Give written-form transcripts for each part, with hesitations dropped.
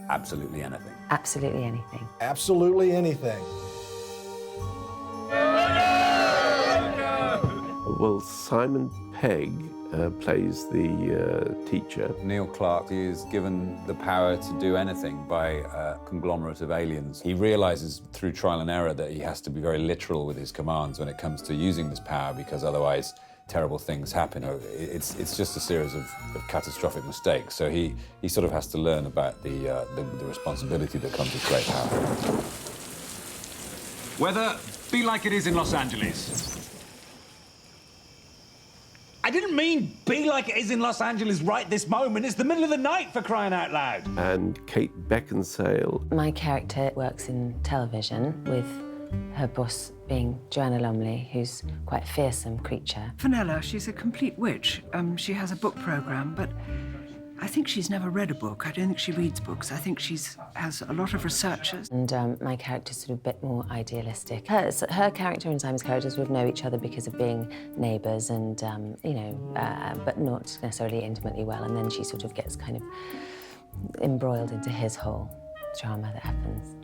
absolutely anything. Absolutely anything. Absolutely anything. Well, Simon Pegg plays the teacher. Neil Clark is given the power to do anything by a conglomerate of aliens. He realizes through trial and error that he has to be very literal with his commands when it comes to using this power, because otherwise terrible things happen. It's just a series of catastrophic mistakes. So he sort of has to learn about the responsibility that comes with great power. Weather, be like it is in Los Angeles. I didn't mean be like it is in Los Angeles right this moment. It's the middle of the night, for crying out loud. And Kate Beckinsale. My character works in television with her boss being Joanna Lumley, who's quite a fearsome creature. Fenella, she's a complete witch. She has a book programme, but I think she's never read a book. I don't think she reads books. I think she has a lot of researchers. And my character's sort of a bit more idealistic. Her character and Simon's characters would know each other because of being neighbours and, you know, but not necessarily intimately well. And then she sort of gets kind of embroiled into his whole drama that happens.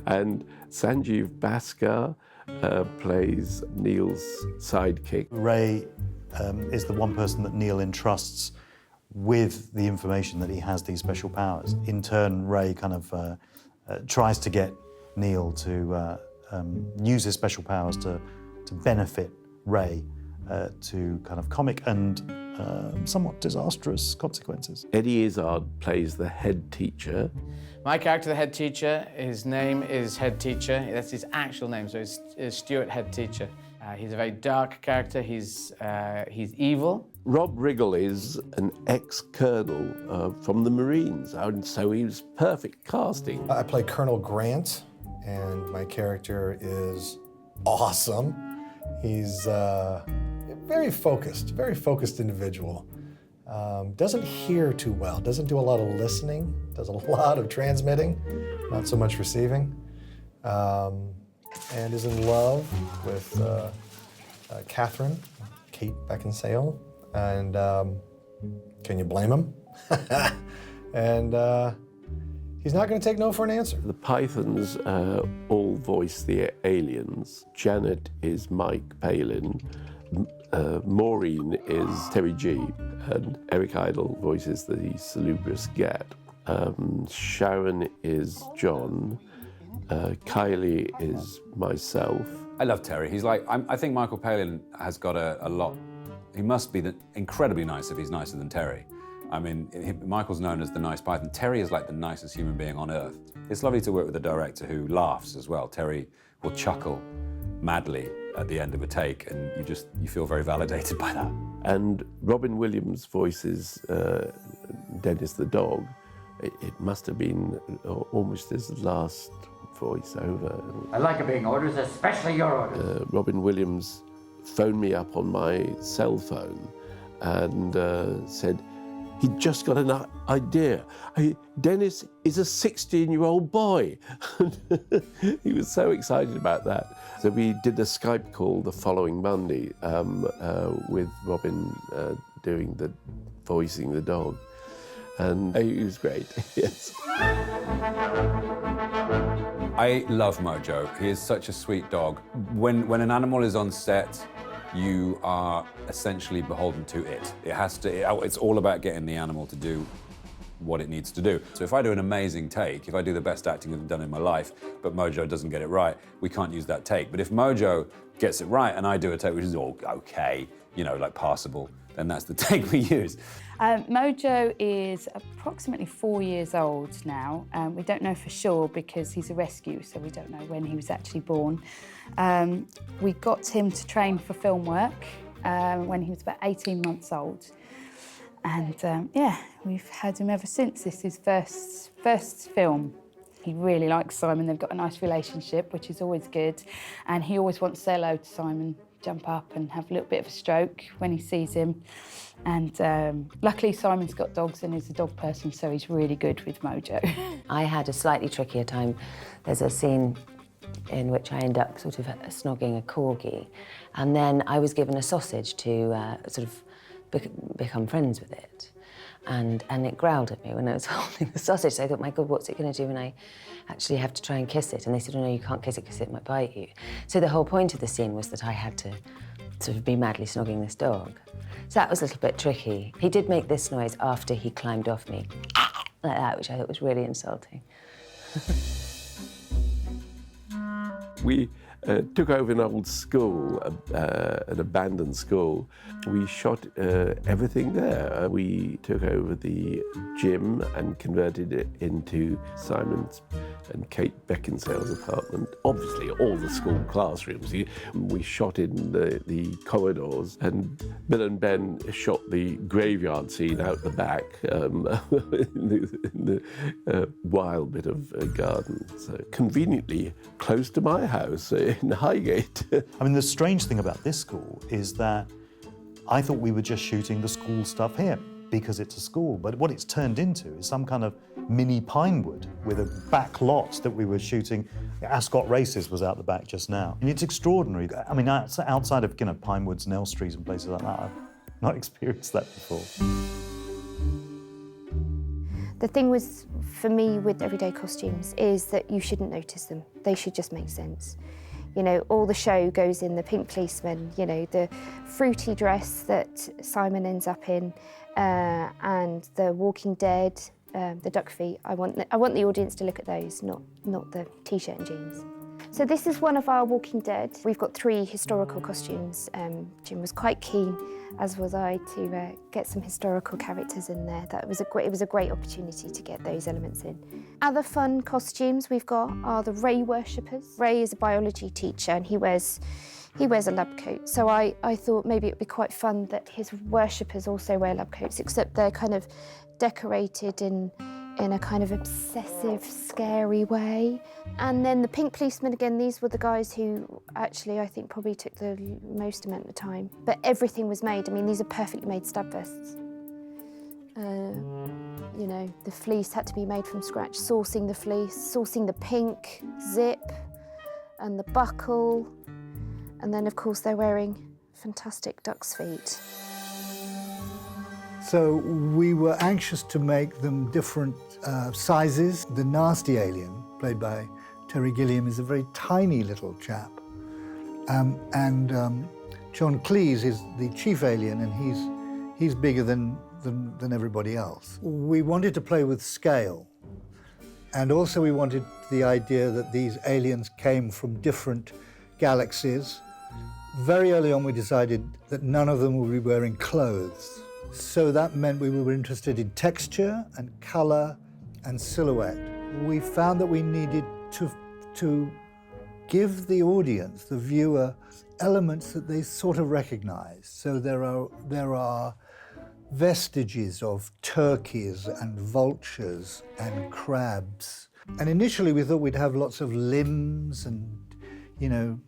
And Sanjeev Bhaskar plays Neil's sidekick. Ray is the one person that Neil entrusts with the information that he has these special powers. In turn, Ray kind of tries to get Neil to use his special powers to benefit Ray to kind of comic and somewhat disastrous consequences. Eddie Izzard plays the head teacher. My character, the head teacher, his name is Head Teacher. That's his actual name, so it's Stuart Head Teacher. He's a very dark character. He's evil. Rob Riggle is an ex-colonel from the Marines, and so he was perfect casting. I play Colonel Grant, and my character is awesome. He's a very focused individual. Doesn't hear too well, doesn't do a lot of listening, does a lot of transmitting, not so much receiving, and is in love with Kate Beckinsale, and can you blame him? And he's not going to take no for an answer. The Pythons all voice the aliens. Janet is Mike Palin. Maureen is Terry G, and Eric Idle voices the salubrious Gat. Sharon is John. Kylie is myself. I love Terry. He's like, I think Michael Palin has got a lot. He must be incredibly nice if he's nicer than Terry. I mean, Michael's known as the nice Python. Terry is like the nicest human being on earth. It's lovely to work with a director who laughs as well. Terry will chuckle madly at the end of a take, and you feel very validated by that. And Robin Williams voices Dennis the dog. It must have been almost his last voiceover. I like obeying orders, especially your orders. Robin Williams phoned me up on my cell phone and said he'd just got an idea. Dennis is a 16-year-old boy. He was so excited about that. So we did a Skype call the following Monday with Robin voicing the dog. And it was great, yes. I love Mojo. He is such a sweet dog. When an animal is on set, you are essentially beholden to it. It's all about getting the animal to do what it needs to do. So if I do an amazing take, if I do the best acting I've done in my life, but Mojo doesn't get it right, we can't use that take. But if Mojo gets it right and I do a take which is all okay, you know, like passable, then that's the take we use. Mojo is approximately 4 years old now. We don't know for sure because he's a rescue, so we don't know when he was actually born. We got him to train for film work when he was about 18 months old. And yeah, we've had him ever since. This is his first film. He really likes Simon. They've got a nice relationship, which is always good. And he always wants to say hello to Simon, jump up and have a little bit of a stroke when he sees him. And luckily Simon's got dogs and is a dog person, so he's really good with Mojo. I had a slightly trickier time. There's a scene in which I end up sort of snogging a corgi, and then I was given a sausage to sort of become friends with it. and it growled at me when I was holding the sausage. So I thought, my God, what's it going to do when I actually have to try and kiss it? And they said, oh, no, you can't kiss it because it might bite you. So the whole point of the scene was that I had to sort of be madly snogging this dog. So that was a little bit tricky. He did make this noise after he climbed off me, like that, which I thought was really insulting. We took over an old school, an abandoned school. We shot everything there. We took over the gym and converted it into Simon's and Kate Beckinsale's apartment. Obviously, all the school classrooms. We shot in the corridors, and Bill and Ben shot the graveyard scene out the back in the wild bit of garden. So conveniently close to my house in Highgate. I mean, the strange thing about this school is that I thought we were just shooting the school stuff here because it's a school, but what it's turned into is some kind of mini Pinewood with a back lot that we were shooting. Ascot Races was out the back just now. And it's extraordinary. I mean, outside of, Pinewoods and Elstrees and places like that, I've not experienced that before. The thing was, for me, with everyday costumes, is that you shouldn't notice them. They should just make sense. You know, all the show goes in the pink policeman, you know, the fruity dress that Simon ends up in, and the Walking Dead, the duck feet. I want the audience to look at those, not the t-shirt and jeans. So this is one of our Walking Dead. We've got 3 historical costumes. Jim was quite keen, as was I, to get some historical characters in there. It was a great opportunity to get those elements in. Other fun costumes we've got are the Ray worshippers. Ray is a biology teacher and he wears a lab coat. So I thought maybe it would be quite fun that his worshippers also wear lab coats, except they're kind of decorated in a kind of obsessive, scary way. And then the pink policemen, again, these were the guys who actually I think probably took the most amount of time. But everything was made. I mean, these are perfectly made stab vests. You know, the fleece had to be made from scratch, sourcing the fleece, sourcing the pink zip and the buckle. And then, of course, they're wearing fantastic duck's feet. So we were anxious to make them different sizes. The nasty alien, played by Terry Gilliam, is a very tiny little chap. John Cleese is the chief alien, and he's bigger than everybody else. We wanted to play with scale, and also we wanted the idea that these aliens came from different galaxies. Very early on, we decided that none of them would be wearing clothes. So that meant we were interested in texture and color and silhouette. We found that we needed to give the audience, the viewer, elements that they sort of recognize. So there are vestiges of turkeys and vultures and crabs. And initially we thought we'd have lots of limbs and,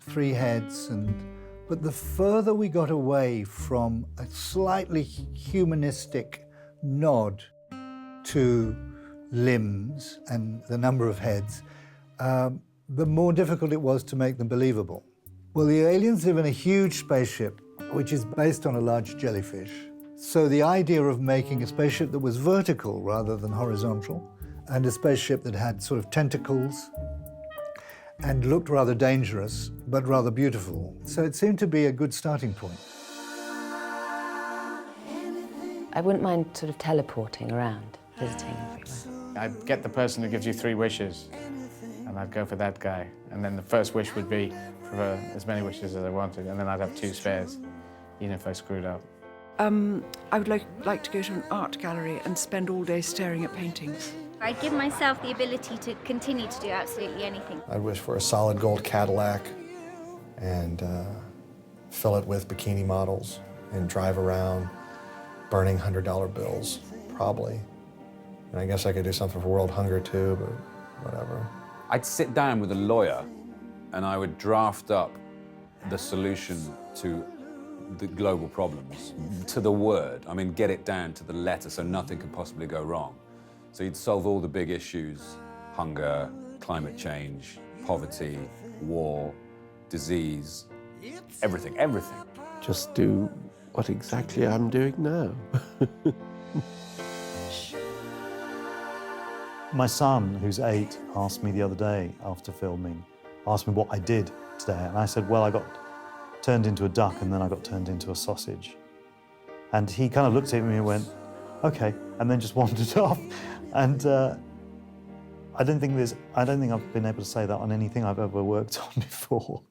3 heads but the further we got away from a slightly humanistic nod to limbs and the number of heads, the more difficult it was to make them believable. Well, the aliens live in a huge spaceship, which is based on a large jellyfish. So the idea of making a spaceship that was vertical rather than horizontal, and a spaceship that had sort of tentacles, and looked rather dangerous, but rather beautiful. So it seemed to be a good starting point. I wouldn't mind sort of teleporting around, visiting everywhere. I'd get the person who gives you 3 wishes, and I'd go for that guy. And then the first wish would be for as many wishes as I wanted, and then I'd have 2 spares, even if I screwed up. I would like to go to an art gallery and spend all day staring at paintings. I give myself the ability to continue to do absolutely anything. I'd wish for a solid gold Cadillac and fill it with bikini models and drive around burning $100 bills, probably. And I guess I could do something for world hunger too, but whatever. I'd sit down with a lawyer and I would draft up the solution to the global problems, to the word. I mean, get it down to the letter so nothing could possibly go wrong. So you'd solve all the big issues: hunger, climate change, poverty, war, disease, everything. Just do what exactly I'm doing now. My son, who's 8, asked me the other day after filming, asked me what I did today, and I said, well, I got turned into a duck and then I got turned into a sausage. And he kind of looked at me and went, okay, and then just wandered off. And I don't think I've been able to say that on anything I've ever worked on before.